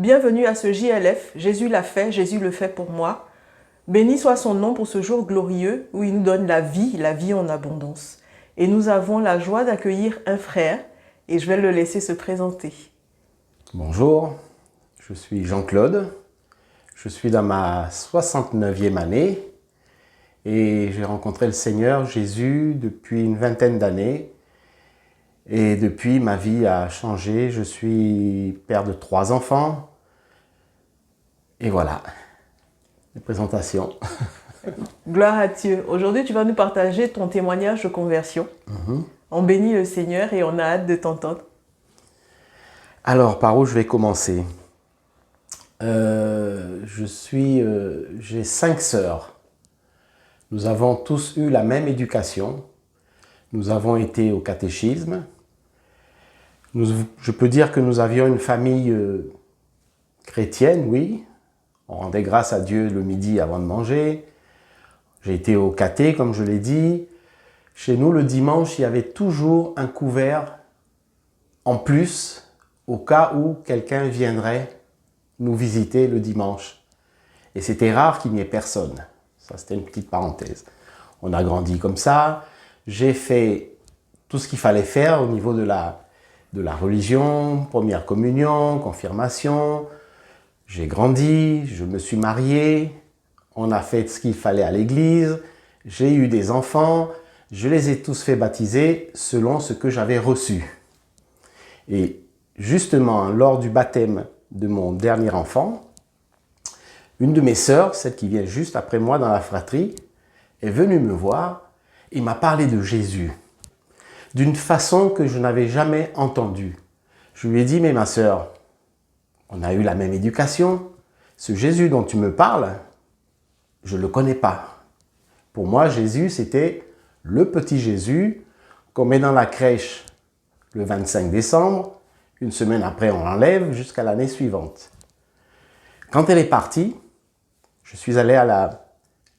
Bienvenue à ce JLF, Jésus l'a fait, Jésus le fait pour moi. Béni soit son nom pour ce jour glorieux où il nous donne la vie en abondance. Et nous avons la joie d'accueillir un frère et je vais le laisser se présenter. Bonjour, je suis Jean-Claude, je suis dans ma 69e année et j'ai rencontré le Seigneur Jésus depuis une vingtaine d'années. Et depuis, ma vie a changé. Je suis père de 3 enfants. Et voilà, les présentations. Gloire à Dieu. Aujourd'hui, tu vas nous partager ton témoignage de conversion. On bénit le Seigneur et on a hâte de t'entendre. Alors, par où je vais commencer? J'ai 5 sœurs. Nous avons tous eu la même éducation. Nous avons été au catéchisme. Je peux dire que nous avions une famille chrétienne, oui. On rendait grâce à Dieu le midi avant de manger. J'ai été au caté, comme je l'ai dit. Chez nous, le dimanche, il y avait toujours un couvert en plus au cas où quelqu'un viendrait nous visiter le dimanche. Et c'était rare qu'il n'y ait personne. Ça, c'était une petite parenthèse. On a grandi comme ça. J'ai fait tout ce qu'il fallait faire au niveau de la religion, première communion, confirmation. J'ai grandi, je me suis marié, on a fait ce qu'il fallait à l'église, j'ai eu des enfants, je les ai tous fait baptiser selon ce que j'avais reçu. Et justement, lors du baptême de mon dernier enfant, une de mes sœurs, celle qui vient juste après moi dans la fratrie, est venue me voir et m'a parlé de Jésus, d'une façon que je n'avais jamais entendue. Je lui ai dit, mais ma sœur, on a eu la même éducation. Ce Jésus dont tu me parles, je ne le connais pas. Pour moi, Jésus, c'était le petit Jésus qu'on met dans la crèche le 25 décembre. Une semaine après, on l'enlève jusqu'à l'année suivante. Quand elle est partie, je suis allé à la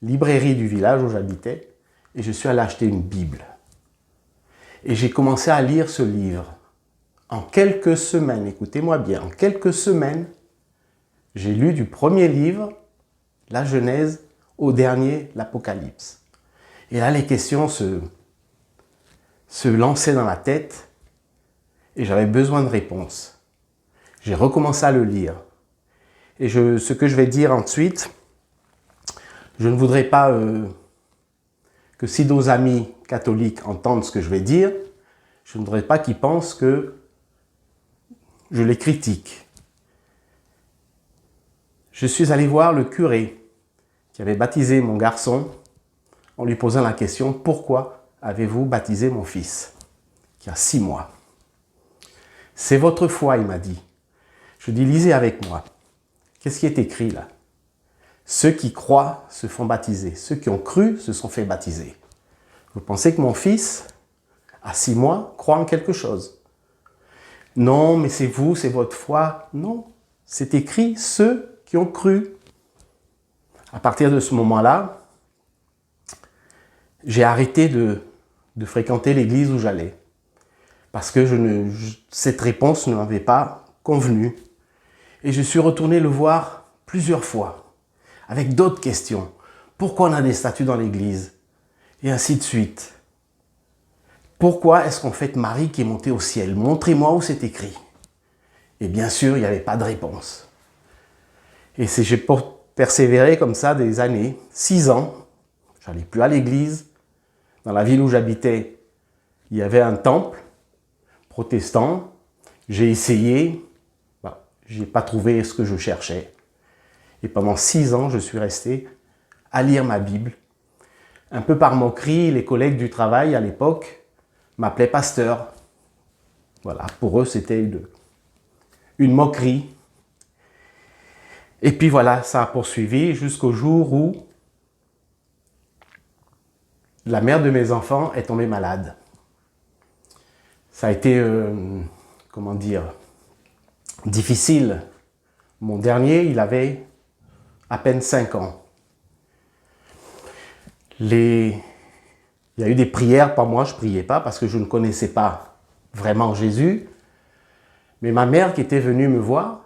librairie du village où j'habitais et je suis allé acheter une Bible. Et j'ai commencé à lire ce livre. En quelques semaines, écoutez-moi bien, en quelques semaines, j'ai lu du premier livre, la Genèse, au dernier, l'Apocalypse. Et là, les questions se lançaient dans la tête et j'avais besoin de réponses. J'ai recommencé à le lire. Et ce que je vais dire ensuite, je ne voudrais pas que si nos amis catholiques entendent ce que je vais dire, je ne voudrais pas qu'ils pensent que je les critique. Je suis allé voir le curé qui avait baptisé mon garçon en lui posant la question « Pourquoi avez-vous baptisé mon fils ?» qui a 6 mois. « C'est votre foi », il m'a dit. Je dis « Lisez avec moi. Qu'est-ce qui est écrit là ? Ceux qui croient se font baptiser. Ceux qui ont cru se sont fait baptiser. Vous pensez que mon fils, à 6 mois, croit en quelque chose ? Non, mais c'est vous, c'est votre foi. Non, c'est écrit ceux qui ont cru. À partir de ce moment-là, j'ai arrêté de fréquenter l'église où j'allais. Parce que cette réponse ne m'avait pas convenu. Et je suis retourné le voir plusieurs fois, avec d'autres questions. Pourquoi on a des statues dans l'église ? Et ainsi de suite. Pourquoi est-ce qu'on fête Marie qui est montée au ciel? Montrez-moi où c'est écrit. Et bien sûr, il n'y avait pas de réponse. Et j'ai persévéré comme ça des années, 6 ans. Je n'allais plus à l'église. Dans la ville où j'habitais, il y avait un temple protestant. J'ai essayé. Je n'ai pas trouvé ce que je cherchais. Et pendant 6 ans, je suis resté à lire ma Bible. Un peu par moquerie, les collègues du travail à l'époque m'appelaient pasteur. Voilà, pour eux, c'était une moquerie. Et puis voilà, ça a poursuivi jusqu'au jour où la mère de mes enfants est tombée malade. Ça a été, difficile. Mon dernier, il avait à peine 5 ans. Il y a eu des prières par moi, je ne priais pas parce que je ne connaissais pas vraiment Jésus. Mais ma mère qui était venue me voir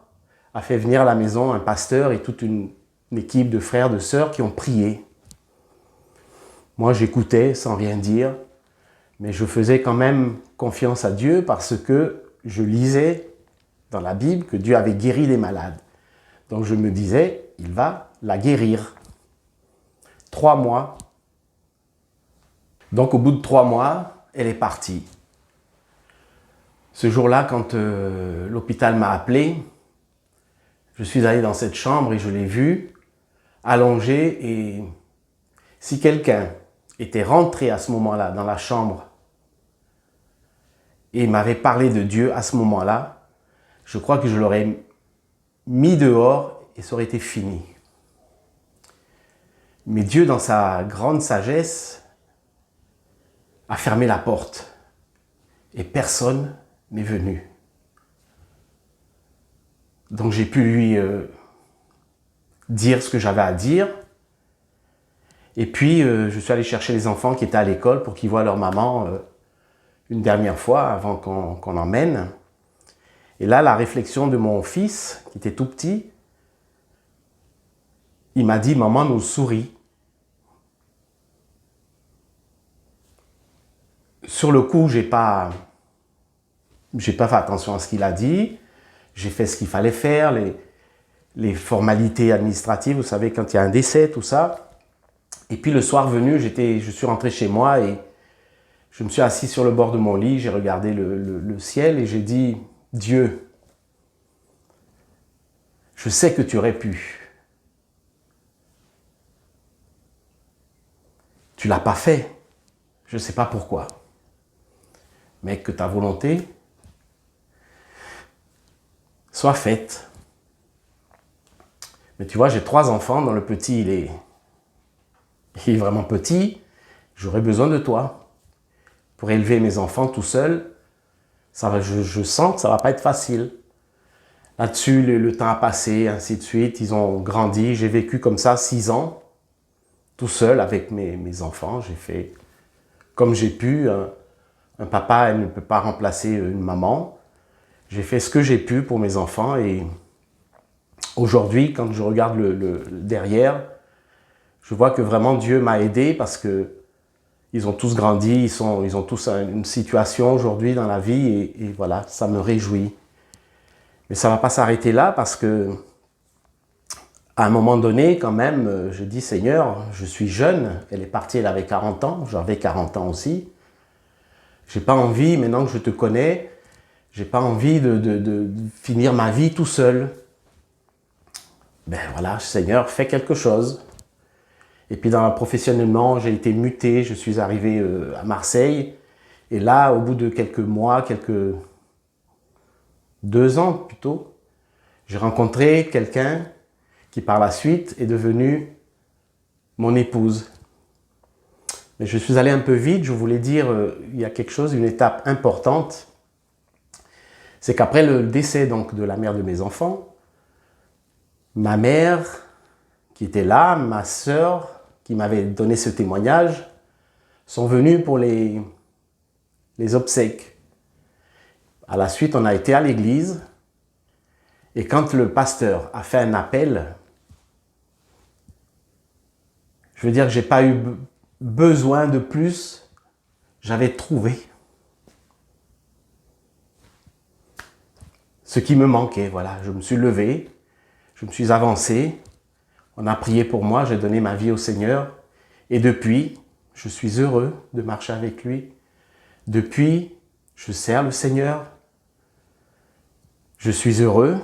a fait venir à la maison un pasteur et toute une équipe de frères, de sœurs qui ont prié. Moi, j'écoutais sans rien dire, mais je faisais quand même confiance à Dieu parce que je lisais dans la Bible que Dieu avait guéri des malades. Donc je me disais, il va la guérir. 3 mois. Donc au bout de 3 mois, elle est partie. Ce jour-là, quand l'hôpital m'a appelé, je suis allé dans cette chambre et je l'ai vue allongée. Et si quelqu'un était rentré à ce moment-là dans la chambre et m'avait parlé de Dieu à ce moment-là, je crois que je l'aurais mis dehors et ça aurait été fini. Mais Dieu, dans sa grande sagesse, a fermé la porte et personne n'est venu. Donc j'ai pu lui dire ce que j'avais à dire. Et puis je suis allé chercher les enfants qui étaient à l'école pour qu'ils voient leur maman une dernière fois avant qu'on emmène. Et là, la réflexion de mon fils, qui était tout petit, il m'a dit, maman nous sourit. Sur le coup, j'ai pas fait attention à ce qu'il a dit. J'ai fait ce qu'il fallait faire, les formalités administratives, vous savez, quand il y a un décès, tout ça. Et puis le soir venu, je suis rentré chez moi et je me suis assis sur le bord de mon lit, j'ai regardé le ciel et j'ai dit, Dieu, je sais que tu aurais pu. Tu ne l'as pas fait. Je ne sais pas pourquoi. Mais que ta volonté soit faite. Mais tu vois, j'ai 3 enfants, dont le petit, il est vraiment petit. J'aurais besoin de toi pour élever mes enfants tout seul. Je sens que ça ne va pas être facile. Là-dessus, le temps a passé, ainsi de suite. Ils ont grandi. J'ai vécu comme ça 6 ans, tout seul avec mes enfants. J'ai fait comme j'ai pu. Un papa, elle ne peut pas remplacer une maman. J'ai fait ce que j'ai pu pour mes enfants et aujourd'hui, quand je regarde le derrière, je vois que vraiment Dieu m'a aidé parce que ils ont tous grandi, ils ont tous une situation aujourd'hui dans la vie et voilà, ça me réjouit. Mais ça ne va pas s'arrêter là parce que à un moment donné, quand même, je dis Seigneur, je suis jeune. Elle est partie, elle avait 40 ans, j'avais 40 ans aussi. J'ai pas envie, maintenant que je te connais, j'ai pas envie de finir ma vie tout seul. Ben voilà, Seigneur, fais quelque chose. Et puis professionnellement, j'ai été muté, je suis arrivé à Marseille. Et là, au bout de quelques mois, 2 ans plutôt, j'ai rencontré quelqu'un qui par la suite est devenu mon épouse. Mais je suis allé un peu vite, je voulais dire, il y a quelque chose, une étape importante. C'est qu'après le décès donc, de la mère de mes enfants, ma mère qui était là, ma sœur qui m'avait donné ce témoignage, sont venues pour les obsèques. À la suite, on a été à l'église et quand le pasteur a fait un appel, je veux dire que je n'ai pas eu besoin de plus, j'avais trouvé ce qui me manquait. Voilà, je me suis levé, je me suis avancé, on a prié pour moi, j'ai donné ma vie au Seigneur et depuis, je suis heureux de marcher avec lui. Depuis, je sers le Seigneur, je suis heureux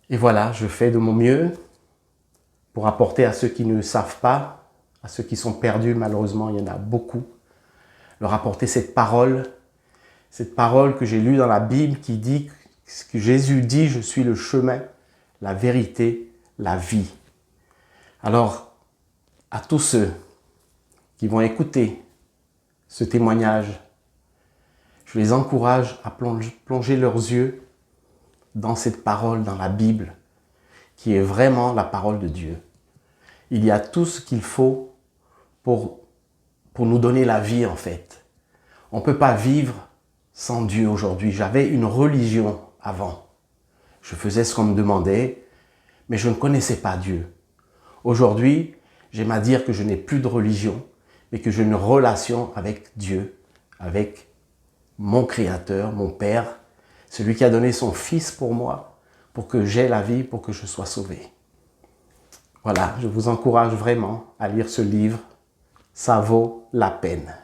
et voilà, je fais de mon mieux pour apporter à ceux qui ne savent pas, à ceux qui sont perdus, malheureusement, il y en a beaucoup, leur apporter cette parole que j'ai lue dans la Bible qui dit, ce que Jésus dit, je suis le chemin, la vérité, la vie. Alors, à tous ceux qui vont écouter ce témoignage, je les encourage à plonger leurs yeux dans cette parole, dans la Bible, qui est vraiment la parole de Dieu. Il y a tout ce qu'il faut pour nous donner la vie en fait. On ne peut pas vivre sans Dieu aujourd'hui. J'avais une religion avant. Je faisais ce qu'on me demandait, mais je ne connaissais pas Dieu. Aujourd'hui, j'aime à dire que je n'ai plus de religion, mais que j'ai une relation avec Dieu, avec mon Créateur, mon Père, celui qui a donné son Fils pour moi, pour que j'aie la vie, pour que je sois sauvé. Voilà, je vous encourage vraiment à lire ce livre. Ça vaut la peine.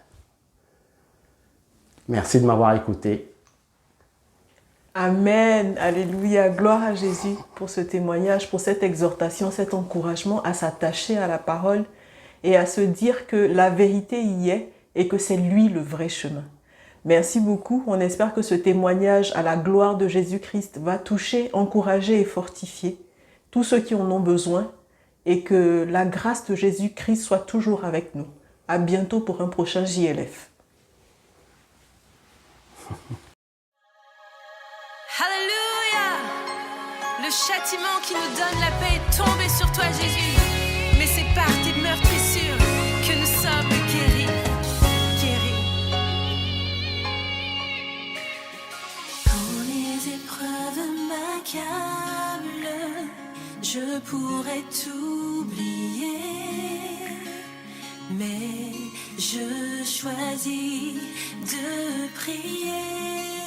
Merci de m'avoir écouté. Amen, alléluia, gloire à Jésus pour ce témoignage, pour cette exhortation, cet encouragement à s'attacher à la parole et à se dire que la vérité y est et que c'est lui le vrai chemin. Merci beaucoup, on espère que ce témoignage à la gloire de Jésus-Christ va toucher, encourager et fortifier tous ceux qui en ont besoin et que la grâce de Jésus-Christ soit toujours avec nous. À bientôt pour un prochain JLF. Alléluia! Le châtiment qui nous donne la paix est tombé sur toi, Jésus. Mais c'est par tes meurtrissures que nous sommes guéris. Quand les épreuves m'accablent, je pourrais t'oublier. Mais je choisis de prier.